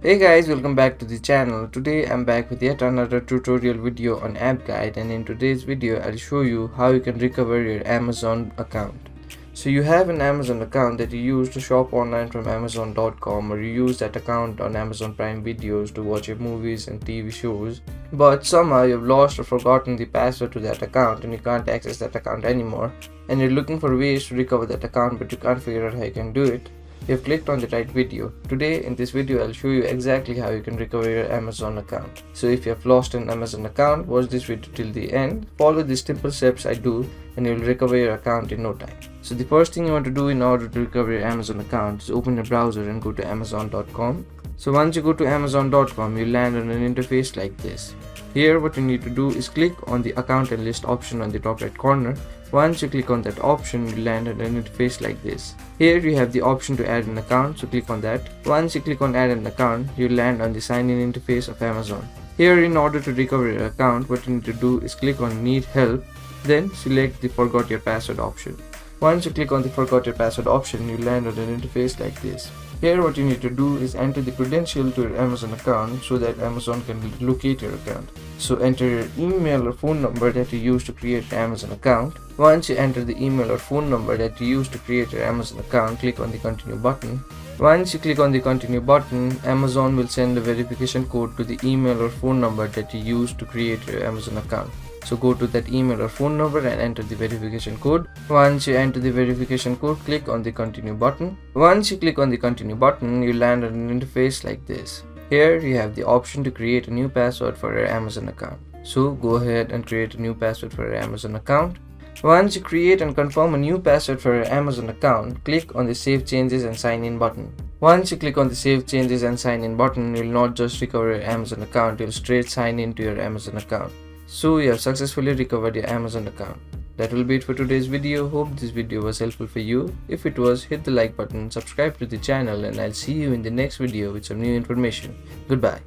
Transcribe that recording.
Hey guys, welcome back to the channel. Today I'm back with yet another tutorial video on app guide, and in today's video I'll show you how you can recover your Amazon account. So you have an Amazon account that you use to shop online from Amazon.com, or you use that account on Amazon Prime Videos to watch your movies and TV shows, but somehow you've lost or forgotten the password to that account and you can't access that account anymore, and you're looking for ways to recover that account but you can't figure out how you can do it. You've clicked on the right video. Today in this video I'll show you exactly how you can recover your Amazon account. So if you have lost an Amazon account, watch this video till the end, follow the simple steps I do, and you'll recover your account in no time. So the first thing you want to do in order to recover your Amazon account is open your browser and go to Amazon.com. So once you go to Amazon.com, you'll land on an interface like this. Here what you need to do is click on the account and list option on the top right corner. Once you click on that option, you land on an interface like this. Here you have the option to add an account, so click on that. Once you click on add an account, you land on the sign in interface of Amazon. Here, in order to recover your account, what you need to do is click on need help, then select the forgot your password option. Once you click on the forgot your password option, you land on an interface like this. Here what you need to do is enter the credential to your Amazon account so that Amazon can locate your account. So enter your email or phone number that you use to create your Amazon account. Once you enter the email or phone number that you use to create your Amazon account, click on the continue button. Once you click on the continue button, Amazon will send a verification code to the email or phone number that you use to create your Amazon account. So go to that email or phone number and enter the verification code. Once you enter the verification code, click on the continue button. Once you click on the continue button, you land on an interface like this. Here you have the option to create a new password for your Amazon account. So go ahead and create a new password for your Amazon account. Once you create and confirm a new password for your Amazon account, click on the Save Changes and Sign In button. Once you click on the Save Changes and Sign In button, you'll not just recover your Amazon account, you'll straight sign into your Amazon account. So you have successfully recovered your Amazon account. That will be it for today's video. Hope this video was helpful for you. If it was, hit the like button, subscribe to the channel, and I'll see you in the next video with some new information. Goodbye.